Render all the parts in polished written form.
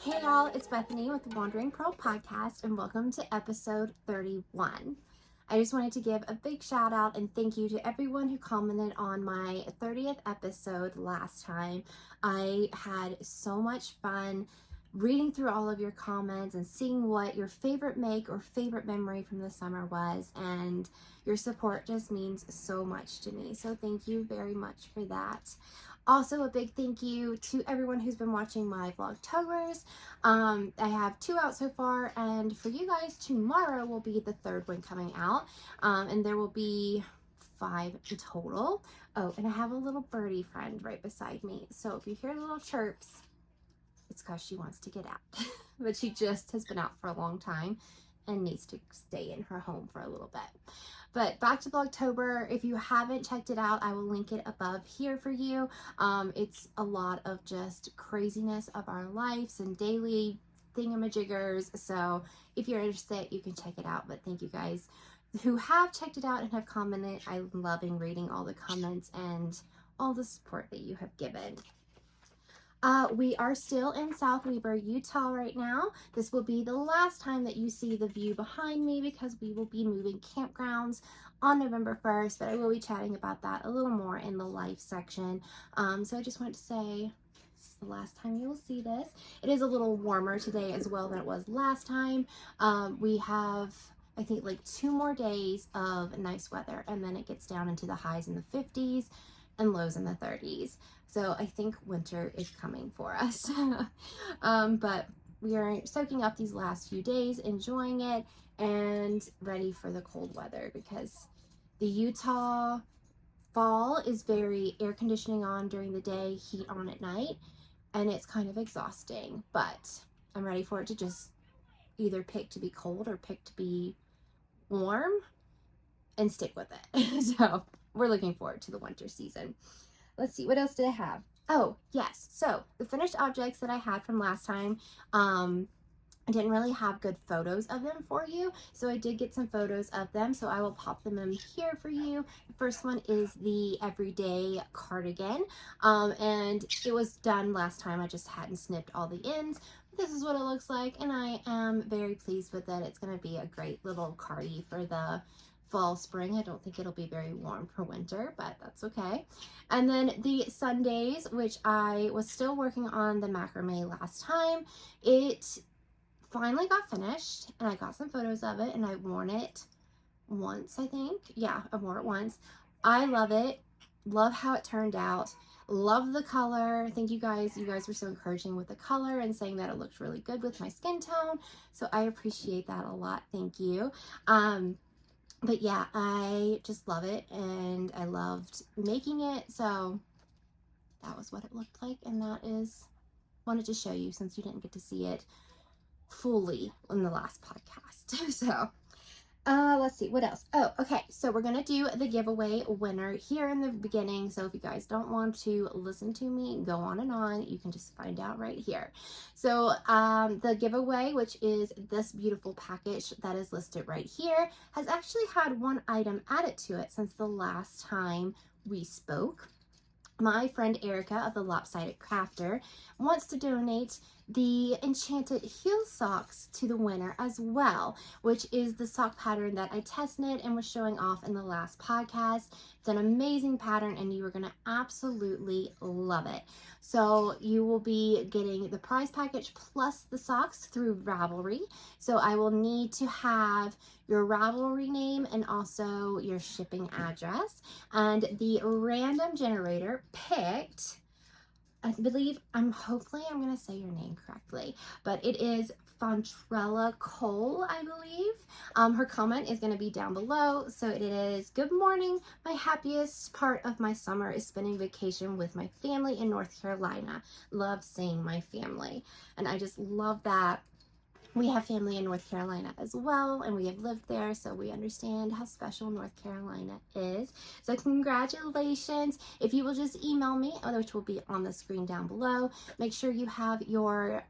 Hey y'all, it's Bethany with the Wandering Purl podcast and welcome to episode 31. I just wanted to give a big shout out and thank you to everyone who commented on my 30th episode last time. I had so much fun reading through all of your comments and seeing what your favorite make or favorite memory from the summer was, and your support just means so much to me. So thank you very much for that. Also, a big thank you to everyone who's been watching my Vlogtobers. I have 2 out so far, and for you guys, tomorrow will be the 3rd one coming out, and there will be 5 in total. Oh, and I have a little birdie friend right beside me, so if you hear little chirps, it's because she wants to get out. But she just has been out for a long time and needs to stay in her home for a little bit. But back to Vlogtober. If you haven't checked it out, I will link it above here for you. It's a lot of just craziness of our lives and daily thingamajiggers. So if you're interested, you can check it out. But thank you guys who have checked it out and have commented. I'm loving reading all the comments and all the support that you have given. We are still in South Weber, Utah right now. This will be the last time that you see the view behind me because we will be moving campgrounds on November 1st, but I will be chatting about that a little more in the life section. So I just wanted to say this is the last time you will see this. It is a little warmer today as well than it was last time. We have, I think, like 2 more days of nice weather, and then it gets down into the highs in the 50s and lows in the 30s. So I think winter is coming for us. But we are soaking up these last few days, enjoying it, and ready for the cold weather because the Utah fall is very air conditioning on during the day, heat on at night, and it's kind of exhausting. But I'm ready for it to just either pick to be cold or pick to be warm and stick with it. So we're looking forward to the winter season. Let's see, what else did I have? Oh, yes. So the finished objects that I had from last time, I didn't really have good photos of them for you. So I did get some photos of them. So I will pop them in here for you. The first one is the everyday cardigan. And it was done last time. I just hadn't snipped all the ends. This is what it looks like, and I am very pleased with it. It's going to be a great little cardi for the fall, spring. I don't think it'll be very warm for winter, but that's okay. And then the Sundays, which I was still working on the macrame last time. It finally got finished, and I got some photos of it, and I worn it once, I think. Yeah, I wore it once. I love it. Love how it turned out. Love the color. Thank you guys. You guys were so encouraging with the color and saying that it looked really good with my skin tone. So I appreciate that a lot. Thank you. But yeah, I just love it, and I loved making it. So that was what it looked like, and that is, wanted to show you since you didn't get to see it fully in the last podcast. So let's see what else. Oh, okay, so we're gonna do the giveaway winner here in the beginning. So if you guys don't want to listen to me go on and on, you can just find out right here. So the giveaway, which is this beautiful package that is listed right here, has actually had 1 item added to it since the last time we spoke. My friend Erica of the Lopsided Crafter wants to donate the Enchanted heel socks to the winner as well, which is the sock pattern that I test knit and was showing off in the last podcast. It's an amazing pattern, and you are going to absolutely love it. So you will be getting the prize package plus the socks through Ravelry. So I will need to have your Ravelry name and also your shipping address. And the random generator picked, I believe, hopefully I'm going to say your name correctly, but it is Fontrella Cole, I believe. Her comment is going to be down below. So it is, "Good morning. My happiest part of my summer is spending vacation with my family in North Carolina. Love seeing my family." And I just love that. We have family in North Carolina as well, and we have lived there, so we understand how special North Carolina is. So congratulations. If you will just email me, which will be on the screen down below, make sure you have your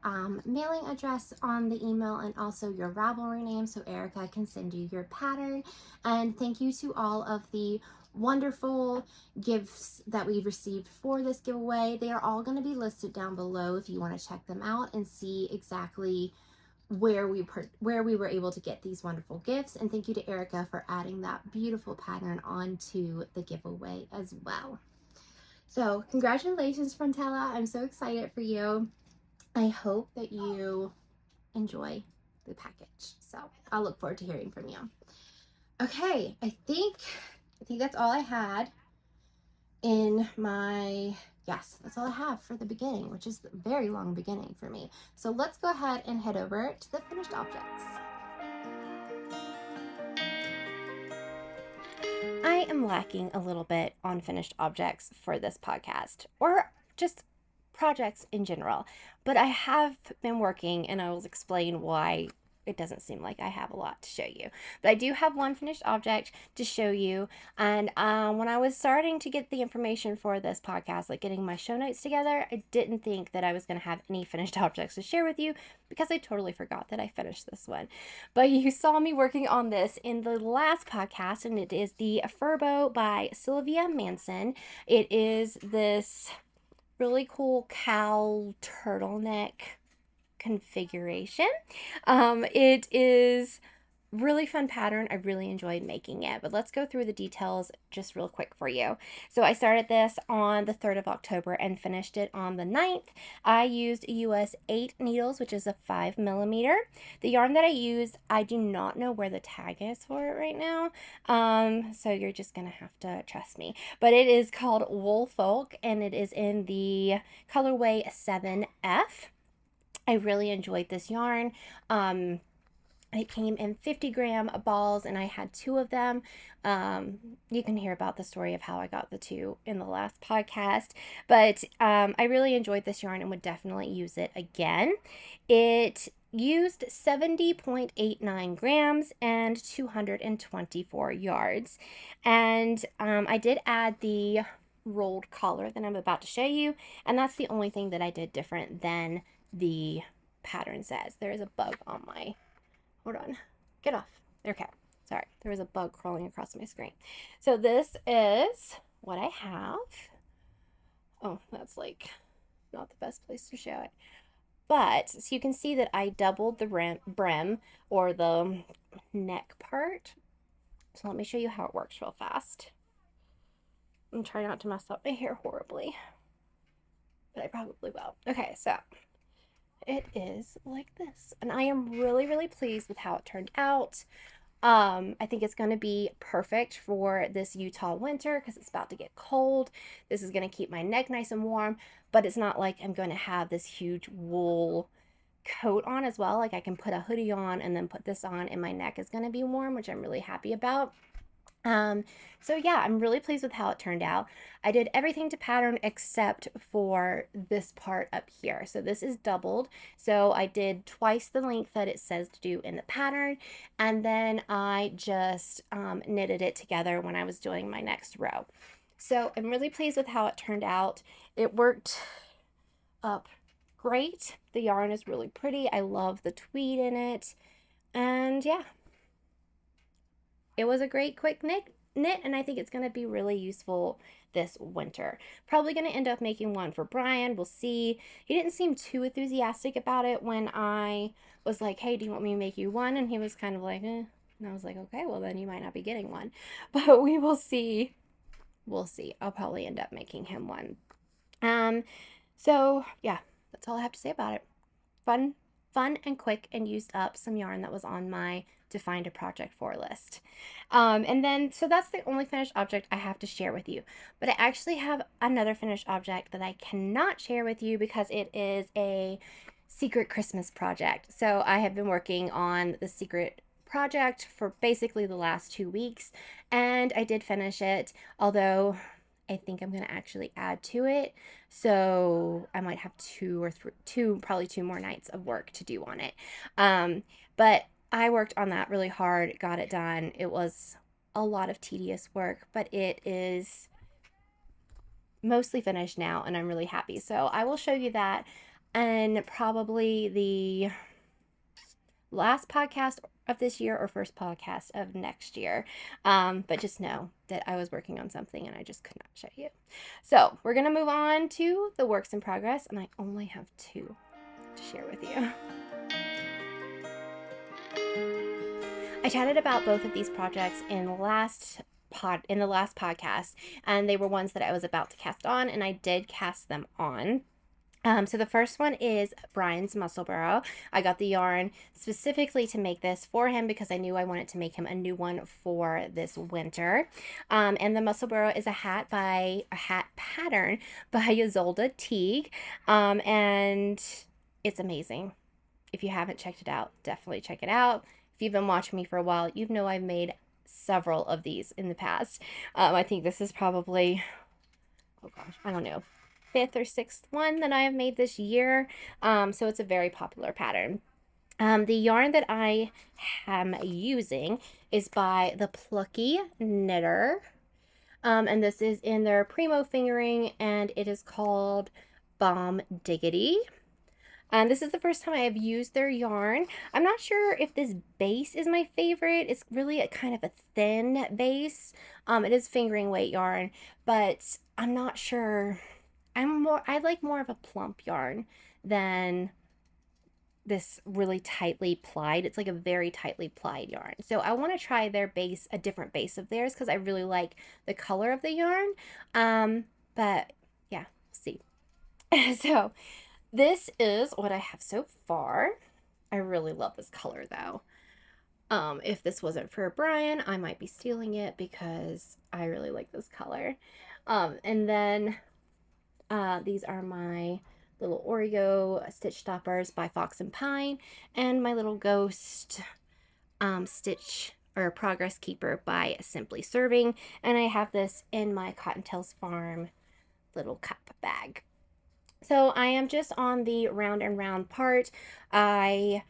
mailing address on the email and also your Ravelry name so Erica can send you your pattern. And thank you to all of the wonderful gifts that we received for this giveaway. They are all going to be listed down below if you want to check them out and see exactly where we were able to get these wonderful gifts. And thank you to Erica for adding that beautiful pattern onto the giveaway as well. So congratulations, Frontella. I'm so excited for you. I hope that you enjoy the package. So I'll look forward to hearing from you. Okay, I think that's all I had in my, yes, that's all I have for the beginning, which is a very long beginning for me. So let's go ahead and head over to the finished objects. I am lacking a little bit on finished objects for this podcast, or just projects in general, but I have been working, and I will explain why it doesn't seem like I have a lot to show you. But I do have one finished object to show you. And when I was starting to get the information for this podcast, like getting my show notes together, I didn't think that I was going to have any finished objects to share with you because I totally forgot that I finished this one. But you saw me working on this in the last podcast, and it is the Furbo by Sylvia Manson. It is this really cool cowl turtleneck configuration. It is really fun pattern. I really enjoyed making it, but let's go through the details just real quick for you. So I started this on the 3rd of October and finished it on the 9th. I used US 8 needles, which is a 5mm. The yarn that I used, I do not know where the tag is for it right now. So you're just gonna have to trust me, but it is called Wool Folk, and it is in the colorway 7F. I really enjoyed this yarn. It came in 50-gram balls, and I had 2 of them. You can hear about the story of how I got the 2 in the last podcast, but I really enjoyed this yarn and would definitely use it again. It used 70.89 grams and 224 yards. And I did add the rolled collar that I'm about to show you, and that's the only thing that I did different than the pattern says. There is a bug on my, hold on, get off. Okay, sorry, there was a bug crawling across my screen. So this is what I have. Oh, that's like not the best place to show it. But so you can see that I doubled the brim or the neck part. So let me show you how it works real fast. I'm trying not to mess up my hair horribly, but I probably will. Okay, so it is like this, and I am really, really pleased with how it turned out. I think it's going to be perfect for this Utah winter because it's about to get cold. This is going to keep my neck nice and warm, but it's not like I'm going to have this huge wool coat on as well. Like I can put a hoodie on and then put this on, and my neck is going to be warm, which I'm really happy about. So yeah, I'm really pleased with how it turned out. I did everything to pattern except for this part up here. So this is doubled. So I did twice the length that it says to do in the pattern. And then I just knitted it together when I was doing my next row. So I'm really pleased with how it turned out. It worked up great. The yarn is really pretty. I love the tweed in it. And yeah. It was a great quick knit, and I think it's going to be really useful this winter. Probably going to end up making one for Bryan. We'll see. He didn't seem too enthusiastic about it when I was like, hey, do you want me to make you one? And he was kind of like, eh. And I was like, okay, well, then you might not be getting one. But we will see. We'll see. I'll probably end up making him one. So, yeah, that's all I have to say about it. Fun and quick, and used up some yarn that was on my to find a project for list. And then, so that's the only finished object I have to share with you. But I actually have another finished object that I cannot share with you because it is a secret Christmas project. So I have been working on the secret project for basically the last 2 weeks, and I did finish it, although I think I'm going to actually add to it. So I might have probably two more nights of work to do on it. But I worked on that really hard, got it done. It was a lot of tedious work, but it is mostly finished now, and I'm really happy. So I will show you that, and probably the last podcast of this year or first podcast of next year. But just know that I was working on something and I just could not show you. So we're going to move on to the works in progress, and I only have 2 to share with you. I chatted about both of these projects in the last podcast, and they were ones that I was about to cast on, and I did cast them on. So the first one is Bryan's Musselburgh. I got the yarn specifically to make this for him because I knew I wanted to make him a new one for this winter. And the Musselburgh is a hat pattern by Ysolda Teague. And it's amazing. If you haven't checked it out, definitely check it out. If you've been watching me for a while, you know I've made several of these in the past. I think this is probably, oh gosh, I don't know, 5th or 6th one that I have made this year. So it's a very popular pattern. The yarn that I am using is by the Plucky Knitter. And this is in their Primo fingering, and it is called Bomb Diggity. And this is the first time I have used their yarn. I'm not sure if this base is my favorite. It's really a kind of a thin base. It is fingering weight yarn, but I'm not sure. I like more of a plump yarn than this really tightly plied. It's like a very tightly plied yarn. So I want to try their base, a different base of theirs, because I really like the color of the yarn. But yeah, see. So this is what I have so far. I really love this color though. If this wasn't for Bryan, I might be stealing it because I really like this color. And then these are my little Oreo stitch stoppers by Fox and Pine, and my little ghost stitch or progress keeper by Simply Serving. And I have this in my Cottontails Farm little cup bag. So I am just on the round and round part. I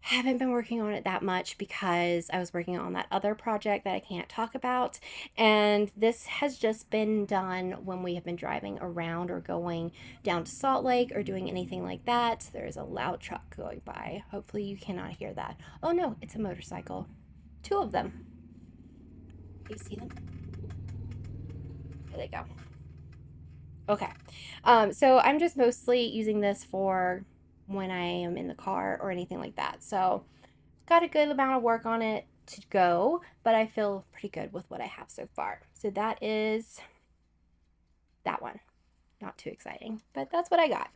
haven't been working on it that much because I was working on that other project that I can't talk about, and this has just been done when we have been driving around or going down to Salt Lake or doing anything like that. There's a loud truck going by. Hopefully you cannot hear that. Oh no, it's a motorcycle. 2 of them. Do you see them? There they go. Okay. So I'm just mostly using this for when I am in the car or anything like that. So got a good amount of work on it to go, but I feel pretty good with what I have so far. So that is that one. Not too exciting, but that's what I got.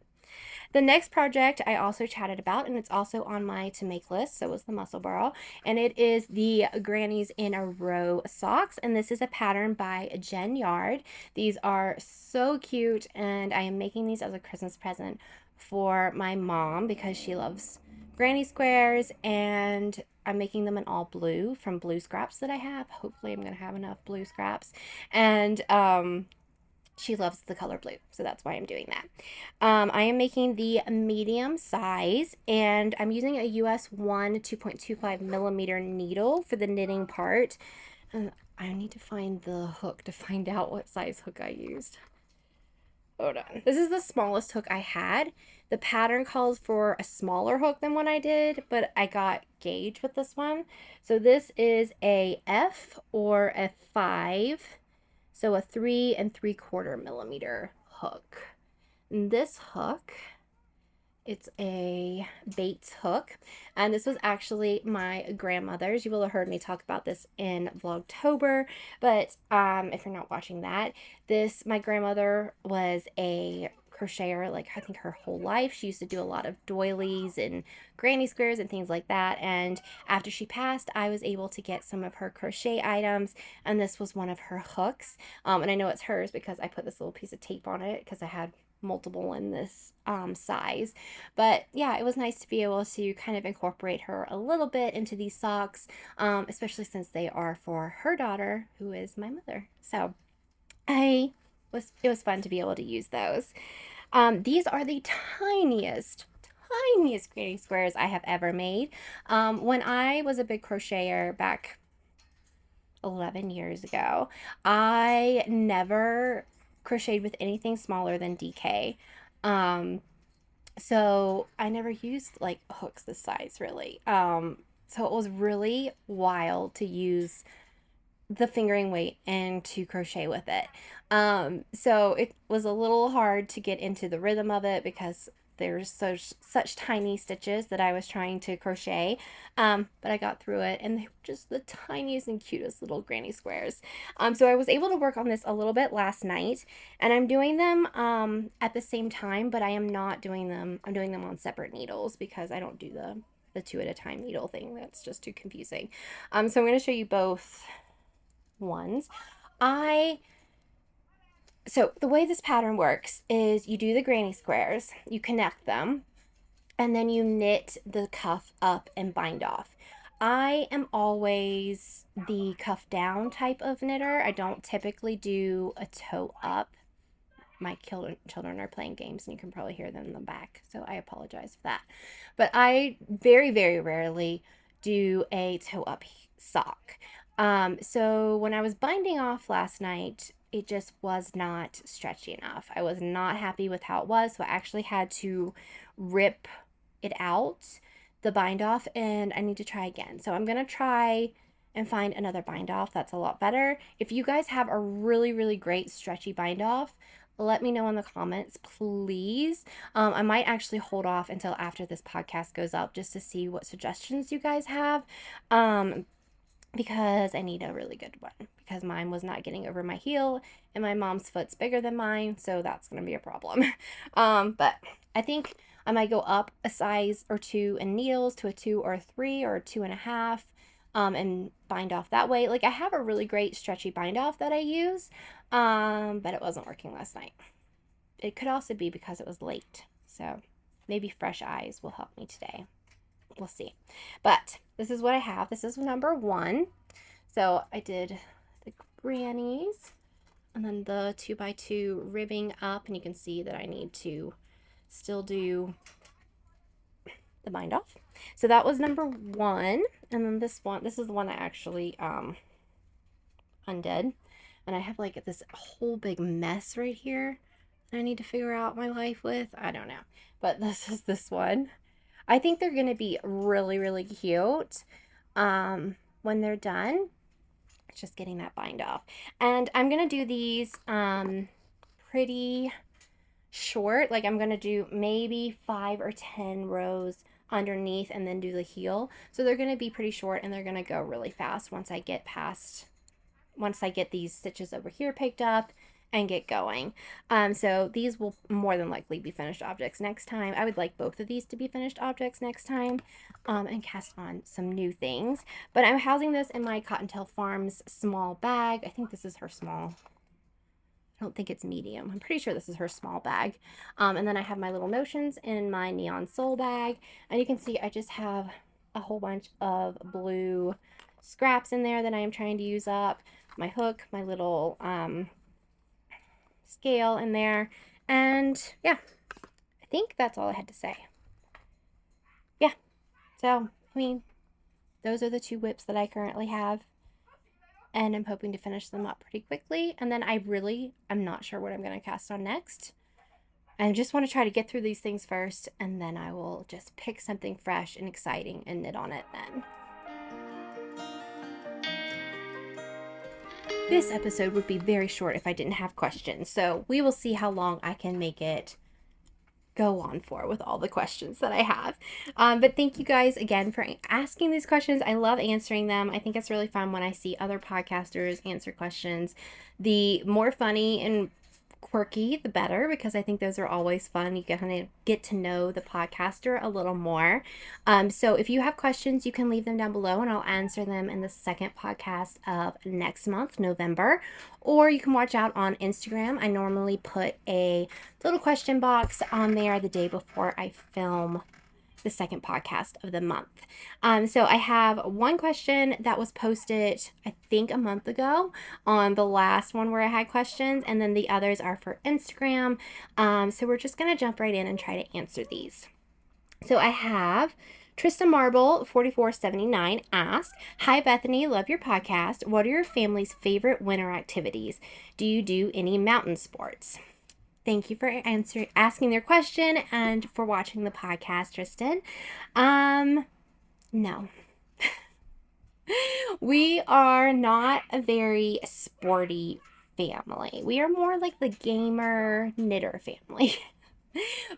The next project I also chatted about, and it's also on my to make list, so was the Musselburgh, and it is the Grannies-in-a-row Socks, and this is a pattern by Jen Yard. These are so cute, and I am making these as a Christmas present for my mom because she loves granny squares, and I'm making them in all blue from blue scraps that I have. Hopefully I'm going to have enough blue scraps, and she loves the color blue, so that's why I'm doing that. I am making the medium size, and I'm using a US 1 2.25 millimeter needle for the knitting part. And I need to find the hook to find out what size hook I used. Hold on. This is the smallest hook I had. The pattern calls for a smaller hook than what I did, but I got gauge with this one. So this is a F or a 5. So a 3 3/4 millimeter hook. And this hook, it's a Bates hook. And this was actually my grandmother's. You will have heard me talk about this in Vlogtober. But if you're not watching that, my grandmother was a crocheter, like I think her whole life. She used to do a lot of doilies and granny squares and things like that, and after she passed I was able to get some of her crochet items, and this was one of her hooks. And I know it's hers because I put this little piece of tape on it because I had multiple in this size. But yeah, it was nice to be able to kind of incorporate her a little bit into these socks, especially since they are for her daughter, who is my mother. So it was fun to be able to use those. These are the tiniest granny squares I have ever made. When I was a big crocheter back 11 years ago, I never crocheted with anything smaller than DK. So I never used like hooks this size really. So it was really wild to use the fingering weight and to crochet with it. So it was a little hard to get into the rhythm of it because there's such tiny stitches that I was trying to crochet, but I got through it, and they were just the tiniest and cutest little granny squares. So I was able to work on this a little bit last night, and I'm doing them at the same time, but I am not doing them. I'm doing them on separate needles because I don't do the 2 at a time needle thing. That's just too confusing. So I'm going to show you both ones. So the way this pattern works is you do the granny squares, you connect them, and then you knit the cuff up and bind off. I am always the cuff down type of knitter. I don't typically do a toe up. My children are playing games, and you can probably hear them in the back, so I apologize for that. But I very, very rarely do a toe up sock. So when I was binding off last night, it just was not stretchy enough. I was not happy with how it was, so I actually had to rip it out, the bind off, and I need to try again. So I'm going to try and find another bind off that's a lot better. If you guys have a really, really great stretchy bind off, let me know in the comments, please. I might actually hold off until after this podcast goes up just to see what suggestions you guys have. Because I need a really good one, because mine was not getting over my heel, and my mom's foot's bigger than mine, so that's going to be a problem. But I think I might go up a size or 2 in needles to a 2 or a 3 or a 2.5, and bind off that way. Like, I have a really great stretchy bind off that I use, but it wasn't working last night. It could also be because it was late, so maybe fresh eyes will help me today. We'll see. But this is what I have. This is number 1. So I did the grannies and then the 2x2 ribbing up, and you can see that I need to still do the bind off. So that was number 1. And then this is the one I actually undid, and I have like this whole big mess right here that I need to figure out my life with. I don't know, but this is this one. I think they're going to be really, really cute when they're done. It's just getting that bind off. And I'm going to do these pretty short. Like, I'm going to do maybe 5 or 10 rows underneath and then do the heel. So they're going to be pretty short, and they're going to go really fast once I get these stitches over here picked up and get going. So these will more than likely be finished objects next time. I would like both of these to be finished objects next time, and cast on some new things. But I'm housing this in my Cottontail Farms small bag. I think this is her small. I don't think it's medium. I'm pretty sure this is her small bag. And then I have my little notions in my NeonSol bag. And you can see I just have a whole bunch of blue scraps in there that I am trying to use up. My hook, my little scale in there, and yeah, I think that's all I had to say. Yeah, so I mean, those are the 2 whips that I currently have, and I'm hoping to finish them up pretty quickly. And then I'm not sure what I'm going to cast on next. I just want to try to get through these things first, and then I will just pick something fresh and exciting and knit on it then. This episode would be very short if I didn't have questions, so we will see how long I can make it go on for with all the questions that I have. But thank you guys again for asking these questions. I love answering them. I think it's really fun when I see other podcasters answer questions. The more funny and quirky, the better, because I think those are always fun. You kind of get to know the podcaster a little more. So if you have questions, you can leave them down below, and I'll answer them in the second podcast of next month, November. Or you can watch out on Instagram. I normally put a little question box on there the day before I film the second podcast of the month. So I have one question that was posted, I think, a month ago on the last one where I had questions, and then the others are for Instagram. So we're just going to jump right in and try to answer these. So I have Trista Marble 4479 asked, "Hi Bethany, love your podcast. What are your family's favorite winter activities? Do you do any mountain sports?" Thank you for asking their question and for watching the podcast, Tristan. No. We are not a very sporty family. We are more like the gamer knitter family.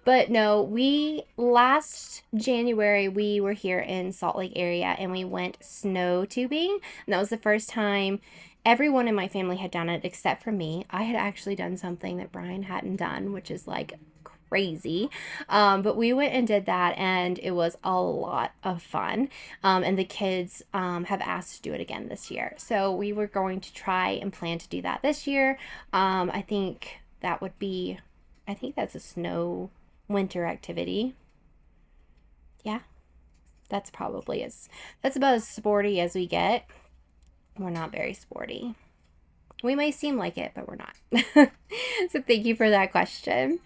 But no, we last January we were here in Salt Lake area and we went snow tubing. And that was the first time everyone in my family had done it except for me. I had actually done something that Bryan hadn't done, which is like crazy. But we went and did that and it was a lot of fun. And the kids have asked to do it again this year. So we were going to try and plan to do that this year. I think that would be, I think that's a snow winter activity. Yeah, that's about as sporty as we get. We're not very sporty. We may seem like it, but we're not. So thank you for that question.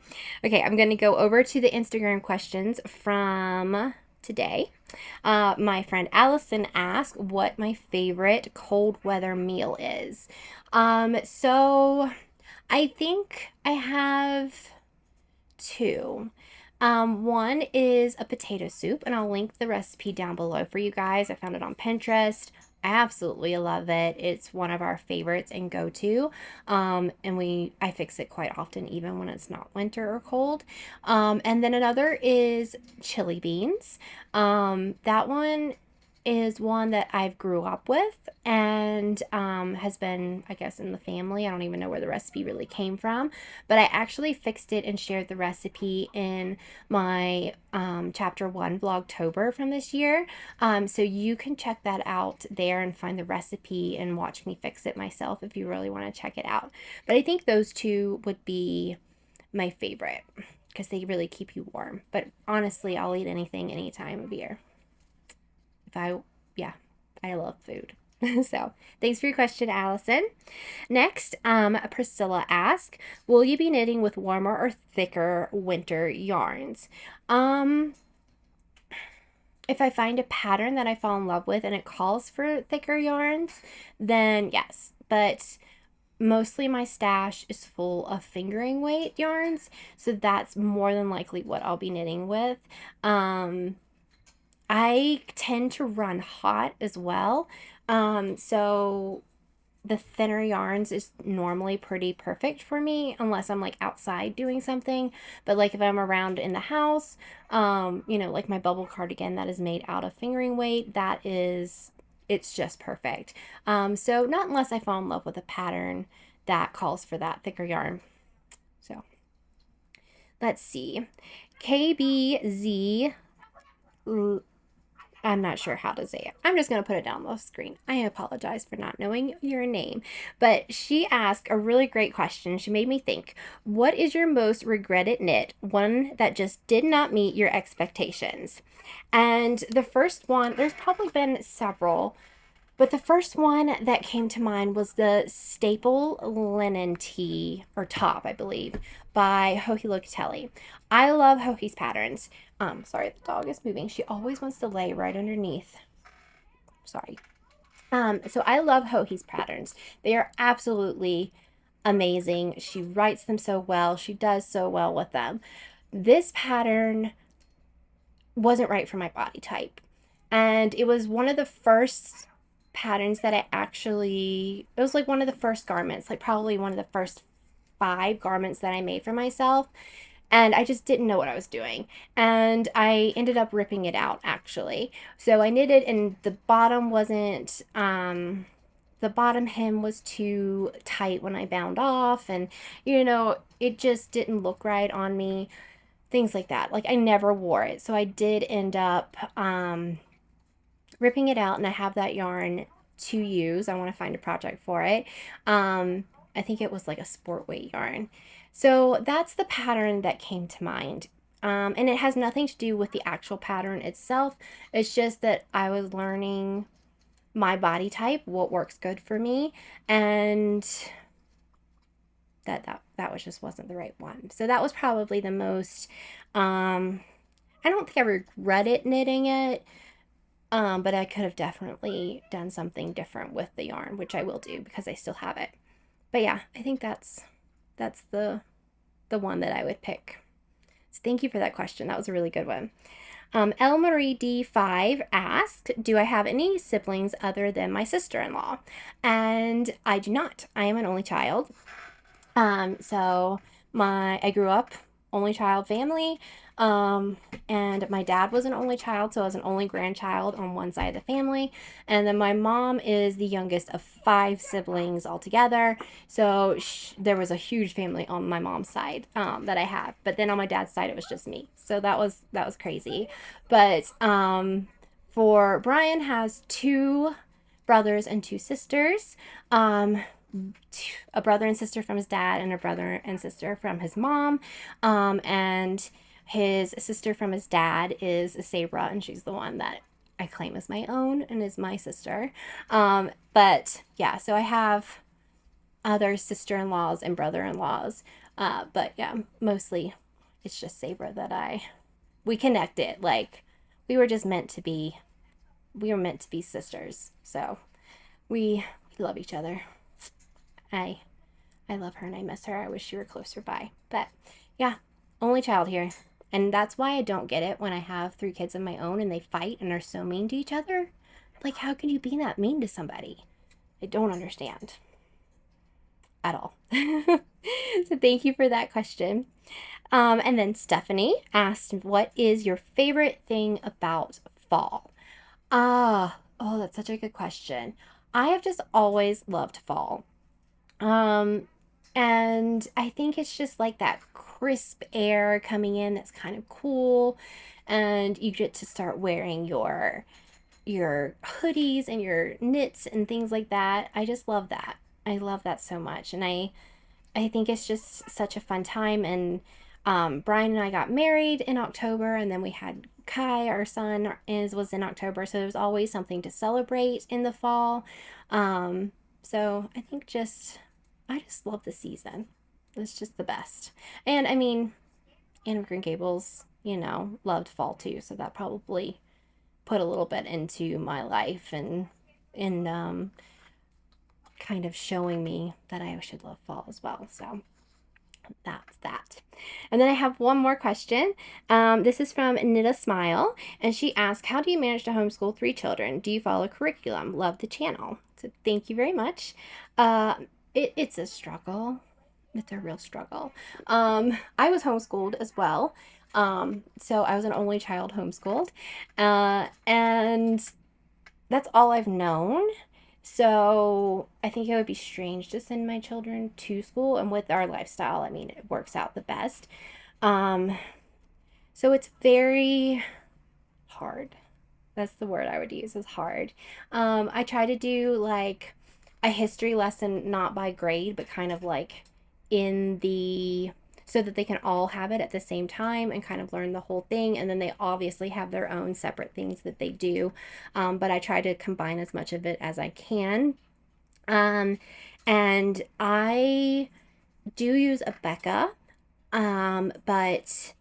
Okay, I'm going to go over to the Instagram questions from today. My friend Allison asked what my favorite cold weather meal is. So I think I have two. One is a potato soup, and I'll link the recipe down below for you guys. I found it on Pinterest. I absolutely love it. It's one of our favorites and go-to. And I fix it quite often, even when it's not winter or cold. And then another is chili beans. That one is one that I've grew up with and has been, I guess, in the family. I don't even know where the recipe really came from, but I actually fixed it and shared the recipe in my chapter 1 Vlogtober from this year. So you can check that out there and find the recipe and watch me fix it myself if you really want to check it out. But I think those two would be my favorite because they really keep you warm. But honestly, I'll eat anything any time of year. I love food. So thanks for your question, Allison. Next, Priscilla asked, will you be knitting with warmer or thicker winter yarns? If I find a pattern that I fall in love with and it calls for thicker yarns, then yes. But mostly my stash is full of fingering weight yarns, so that's more than likely what I'll be knitting with. I tend to run hot as well. So the thinner yarns is normally pretty perfect for me unless I'm like outside doing something. But like if I'm around in the house, like my bubble cardigan that is made out of fingering weight, it's just perfect. So not unless I fall in love with a pattern that calls for that thicker yarn. So let's see. KBZ, I'm not sure how to say it. I'm just going to put it down on the screen. I apologize for not knowing your name. But she asked a really great question. She made me think, what is your most regretted knit? One that just did not meet your expectations. And the first one, there's probably been several, but the first one that came to mind was the staple linen tee or top, I believe, by Joji Locatelli. I love Joji's patterns. Sorry, the dog is moving. She always wants to lay right underneath. Sorry. So I love Joji's patterns. They are absolutely amazing. She writes them so well. She does so well with them. This pattern wasn't right for my body type. And it was one of the first patterns that it was like one of the first garments, like probably one of the first 5 garments that I made for myself. And I just didn't know what I was doing. And I ended up ripping it out, actually. So I knitted, and the bottom wasn't, the bottom hem was too tight when I bound off. And, it just didn't look right on me. Things like that. Like, I never wore it. So I did end up ripping it out, and I have that yarn to use. I want to find a project for it. I think it was like a sport weight yarn. So that's the pattern that came to mind. And it has nothing to do with the actual pattern itself. It's just that I was learning my body type, what works good for me, and that wasn't the right one. So that was probably the most, I don't think I regret it knitting it, but I could have definitely done something different with the yarn, which I will do because I still have it. But yeah, I think that's the one that I would pick. So thank you for that question. That was a really good one. L. Marie D5 asked, do I have any siblings other than my sister-in-law? And I do not. I am an only child. So I grew up only child family. And my dad was an only child, so I was an only grandchild on one side of the family. And then my mom is the youngest of 5 siblings altogether. So there was a huge family on my mom's side that I have. But then on my dad's side, it was just me. So that was crazy. But for Bryan has 2 brothers and 2 sisters. A brother and sister from his dad and a brother and sister from his mom. And his sister from his dad is Sabra, and she's the one that I claim as my own and is my sister. But yeah, so I have other sister-in-laws and brother-in-laws. But yeah, mostly it's just Sabra that we connected. Like, we were just meant to be sisters. So we love each other. I love her and I miss her. I wish she were closer by. But yeah, only child here. And that's why I don't get it when I have 3 kids of my own and they fight and are so mean to each other. Like, how can you be that mean to somebody? I don't understand at all. So thank you for that question. And then Stephanie asked, what is your favorite thing about fall? Oh, that's such a good question. I have just always loved fall. And I think it's just like that crisp air coming in that's kind of cool, and you get to start wearing your hoodies and your knits and things like that. I just love that. I love that so much, and I think it's just such a fun time. And Bryan and I got married in October, and then we had Kai, our son, was in October, so there's always something to celebrate in the fall. So I think I just love the season. It's just the best. And I mean, Anne of Green Gables, loved fall too, so that probably put a little bit into my life and kind of showing me that I should love fall as well. So that's that. And then I have one more question. This is from Nita Smile, and she asked, how do you manage to homeschool 3 children? Do you follow curriculum? Love the channel. So thank you very much. It's a struggle. It's a real struggle. I was homeschooled as well. So I was an only child homeschooled. And that's all I've known. So I think it would be strange to send my children to school. And with our lifestyle, I mean, it works out the best. So it's very hard. That's the word I would use, is hard. I try to do like a history lesson, not by grade, but kind of like so that they can all have it at the same time and kind of learn the whole thing. And then they obviously have their own separate things that they do. But I try to combine as much of it as I can. And I do use a Becca, but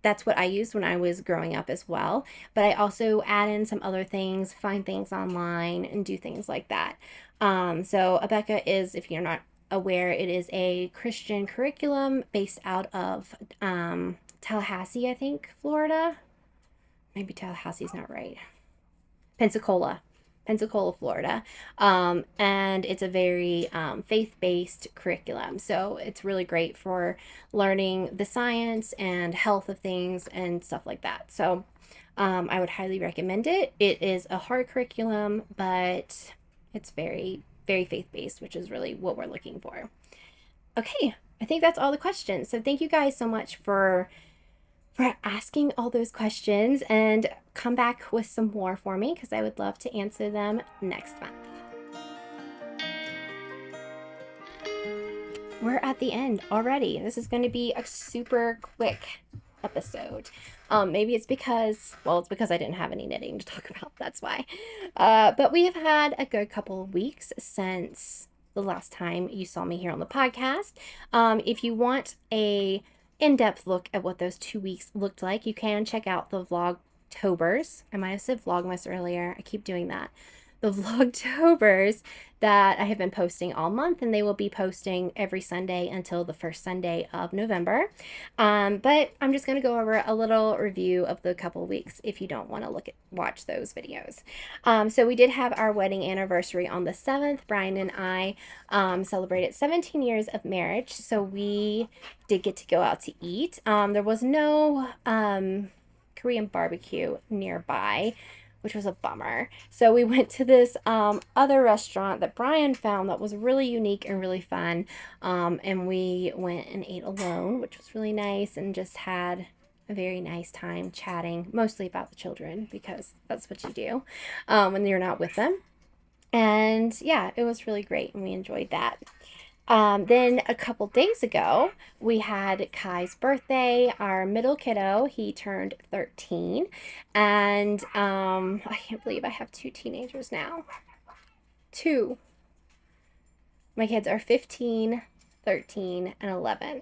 that's what I used when I was growing up as well. But I also add in some other things, find things online, and do things like that. So Abeka is, if you're not aware, it is a Christian curriculum based out of Tallahassee, I think, Florida. Maybe Tallahassee's not right. Pensacola, Florida. And it's a very faith-based curriculum. So it's really great for learning the science and health of things and stuff like that. So I would highly recommend it. It is a hard curriculum, but it's very, very faith-based, which is really what we're looking for. Okay, I think that's all the questions. So thank you guys so much for asking all those questions, and come back with some more for me because I would love to answer them next month. We're at the end already. This is going to be a super quick episode. Maybe it's because I didn't have any knitting to talk about. That's why. But we have had a good couple of weeks since the last time you saw me here on the podcast. If you want a in-depth look at what those 2 weeks looked like, you can check out the Vlogtobers. I might have said Vlogmas earlier. I keep doing that. the Vlogtobers that I have been posting all month, and they will be posting every Sunday until the first Sunday of November. But I'm just going to go over a little review of the couple weeks if you don't want to watch those videos. So we did have our wedding anniversary on the 7th. Bryan and I celebrated 17 years of marriage, so we did get to go out to eat. There was no Korean barbecue nearby, which was a bummer. So we went to this other restaurant that Bryan found that was really unique and really fun. And we went and ate alone, which was really nice, and just had a very nice time chatting, mostly about the children, because that's what you do when you're not with them. And yeah, it was really great, and we enjoyed that. Then a couple days ago, we had Kai's birthday, our middle kiddo. He turned 13. And I can't believe I have 2 teenagers now. 2. My kids are 15, 13, and 11.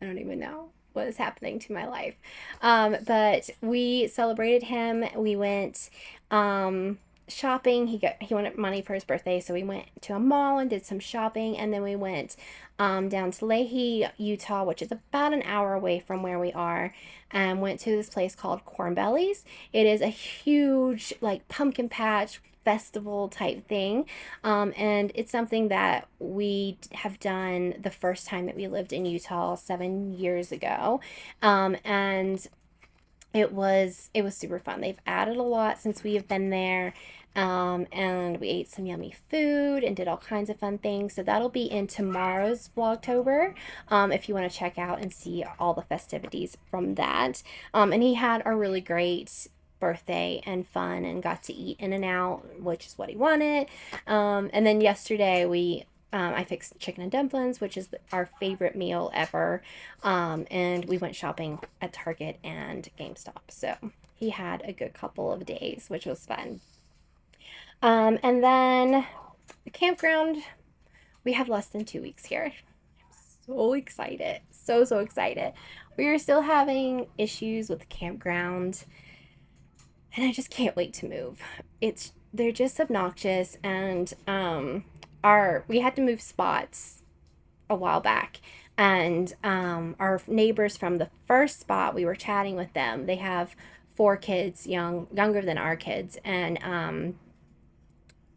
I don't even know what is happening to my life. But we celebrated him. We went shopping. He wanted money for his birthday, so we went to a mall and did some shopping, and then we went down to Leahy, Utah, which is about an hour away from where we are, and went to this place called Cornbelly's. It is a huge, like, pumpkin patch festival type thing, and it's something that we have done the first time that we lived in Utah 7 years ago, and it was super fun. They've added a lot since we have been there. And we ate some yummy food and did all kinds of fun things. So that'll be in tomorrow's Vlogtober, if you want to check out and see all the festivities from that. And he had a really great birthday and fun, and got to eat In-N-Out, which is what he wanted. And then yesterday I fixed chicken and dumplings, which is our favorite meal ever. And we went shopping at Target and GameStop. So he had a good couple of days, which was fun. And then the campground, we have less than 2 weeks here. I'm so excited. So excited. We are still having issues with the campground, and I just can't wait to move. They're just obnoxious, and we had to move spots a while back, and our neighbors from the first spot, we were chatting with them. They have 4 kids, younger than our kids, and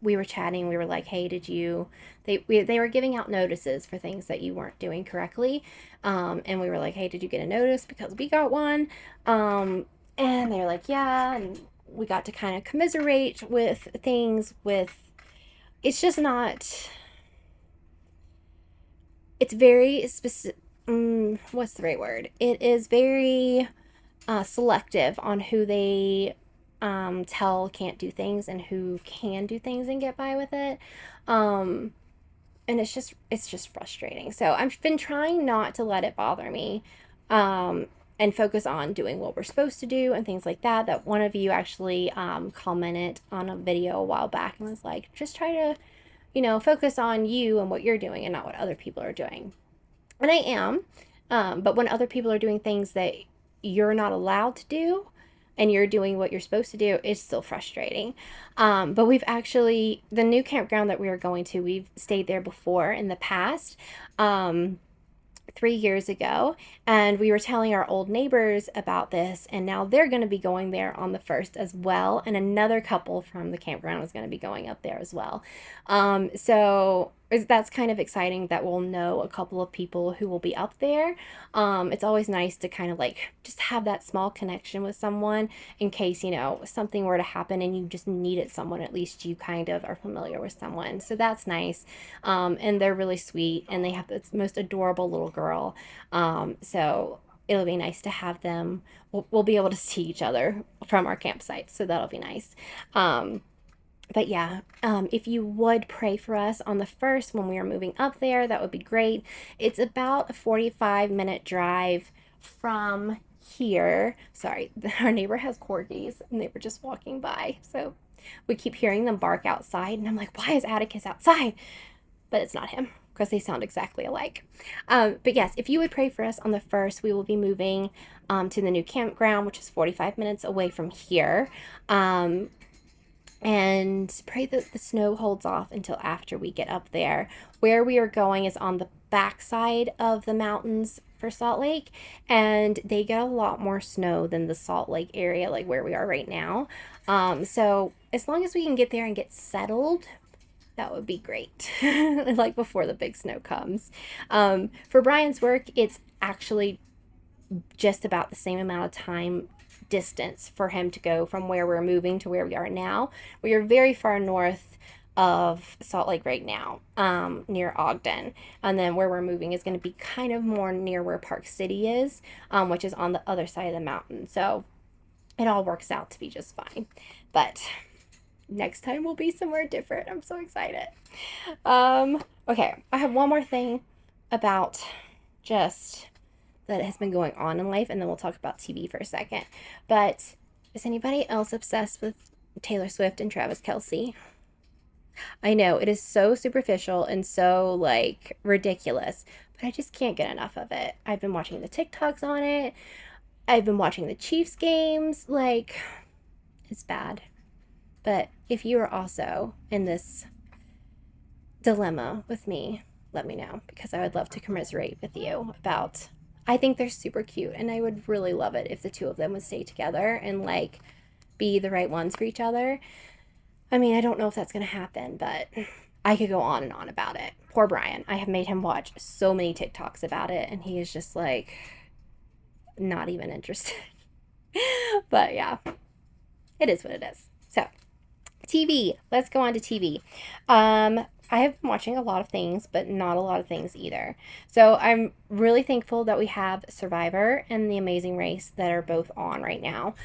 we were chatting. We were like, hey, they were giving out notices for things that you weren't doing correctly, and we were like, hey, did you get a notice? Because we got one. And they were like, yeah, and we got to kind of commiserate with things. It's just not, it's very specific. What's the right word? It is very selective on who they tell can't do things and who can do things and get by with it. And it's just frustrating. So I've been trying not to let it bother me, and focus on doing what we're supposed to do and things like that. That one of you actually commented on a video a while back and was like, just try to, focus on you and what you're doing and not what other people are doing. And I am, but when other people are doing things that you're not allowed to do, and you're doing what you're supposed to do, it's still frustrating. But the new campground that we are going to, we've stayed there before in the past, 3 years ago, and we were telling our old neighbors about this, and now they're going to be going there on the 1st as well, and another couple from the campground is going to be going up there as well. So that's kind of exciting that we'll know a couple of people who will be up there. It's always nice to kind of just have that small connection with someone in case, something were to happen and you just needed someone. At least you kind of are familiar with someone. So that's nice. And they're really sweet, and they have this most adorable little girl. So it'll be nice to have them. We'll be able to see each other from our campsite. So that'll be nice. But yeah, if you would pray for us on the 1st when we are moving up there, that would be great. It's about a 45-minute drive from here. Sorry, our neighbor has corgis, and they were just walking by. So we keep hearing them bark outside, and I'm like, why is Atticus outside? But it's not him. because they sound exactly alike. But yes, if you would pray for us on the 1st, we will be moving to the new campground, which is 45 minutes away from here. And pray that the snow holds off until after we get up there. Where we are going is on the backside of the mountains for Salt Lake, and they get a lot more snow than the Salt Lake area, like where we are right now. So as long as we can get there and get settled, that would be great. Like before the big snow comes. For Bryan's work, it's actually just about the same amount of time distance for him to go from where we're moving to where we are now. We are very far north of Salt Lake right now, near Ogden, and then where we're moving is going to be kind of more near where Park City is, which is on the other side of the mountain. So it all works out to be just fine. But next time will be somewhere different. I'm so excited. Okay, I have one more thing about just that has been going on in life, and then we'll talk about TV for a second. But is anybody else obsessed with Taylor Swift and Travis Kelce? I know it is so superficial and so like ridiculous, but I just can't get enough of it. I've been watching the TikToks on it. I've been watching the Chiefs games. Like, it's bad. But if you are also in this dilemma with me, let me know, because I would love to commiserate with you about. I think they're super cute, and I would really love it if the two of them would stay together and like be the right ones for each other. I mean, I don't know if that's going to happen, but I could go on and on about it. Poor Bryan. I have made him watch so many TikToks about it, and he is just like not even interested. But yeah, it is what it is. So TV. Let's go on to TV. I have been watching a lot of things, but not a lot of things either. So I'm really thankful that we have Survivor and The Amazing Race that are both on right now,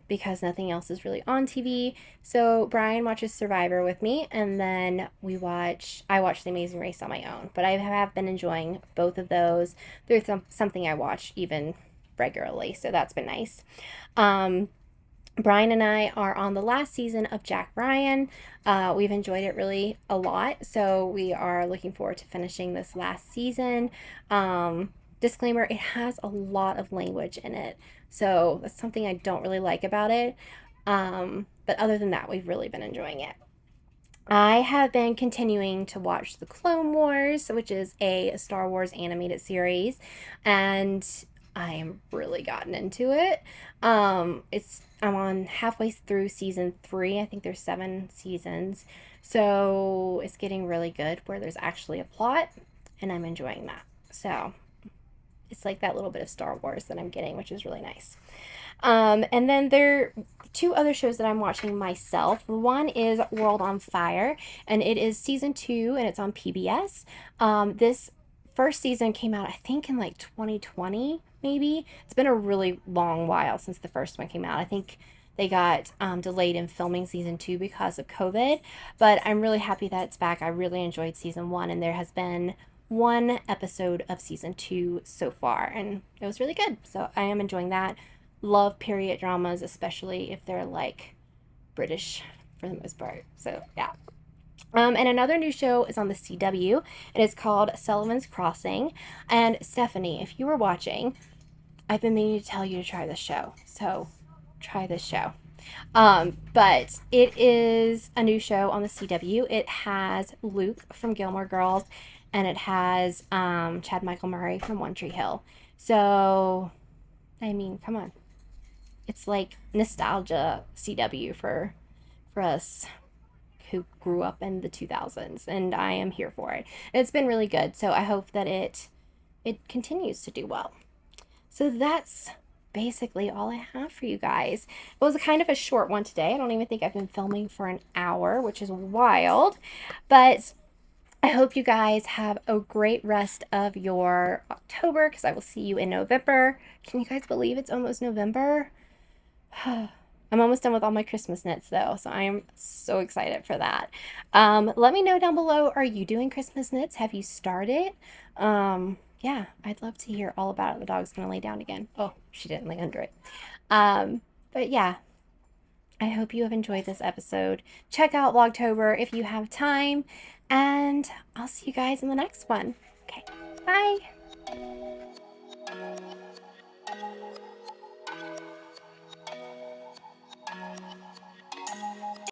because nothing else is really on TV. So Bryan watches Survivor with me, and then I watch The Amazing Race on my own. But I have been enjoying both of those. There's something I watch even regularly, so that's been nice. Bryan and I are on the last season of Jack Ryan. We've enjoyed it really a lot, so we are looking forward to finishing this last season. Disclaimer, it has a lot of language in it, so that's something I don't really like about it. But other than that, we've really been enjoying it. I have been continuing to watch The Clone Wars, which is a Star Wars animated series, and I am really gotten into it. I'm on halfway through season 3. I think there's 7 seasons. So it's getting really good where there's actually a plot, and I'm enjoying that. So it's like that little bit of Star Wars that I'm getting, which is really nice. And then there are 2 other shows that I'm watching myself. One is World on Fire, and it is season 2, and it's on PBS. This first season came out, I think, in like 2020, maybe. It's been a really long while since the first one came out. I think they got delayed in filming season 2 because of COVID, but I'm really happy that it's back. I really enjoyed season 1, and there has been 1 episode of season 2 so far, and it was really good. So I am enjoying that. Love period dramas, especially if they're like British for the most part. So yeah. And another new show is on the CW. It is called Sullivan's Crossing. And Stephanie, if you were watching, I've been meaning to tell you to try this show. So try this show. But it is a new show on the CW. It has Luke from Gilmore Girls, and it has Chad Michael Murray from One Tree Hill. So, I mean, come on. It's like nostalgia CW for us who grew up in the 2000s, and I am here for it. It's been really good, so I hope that it continues to do well. So that's basically all I have for you guys. It was kind of a short one today. I don't even think I've been filming for an hour, which is wild, but I hope you guys have a great rest of your October, because I will see you in November. Can you guys believe it's almost November? I'm almost done with all my Christmas knits though, so I am so excited for that. Let me know down below, are you doing Christmas knits? Have you started? Yeah, I'd love to hear all about it. The dog's gonna lay down again. Oh, she didn't lay under it. But yeah, I hope you have enjoyed this episode. Check out Vlogtober if you have time, and I'll see you guys in the next one. Okay, bye!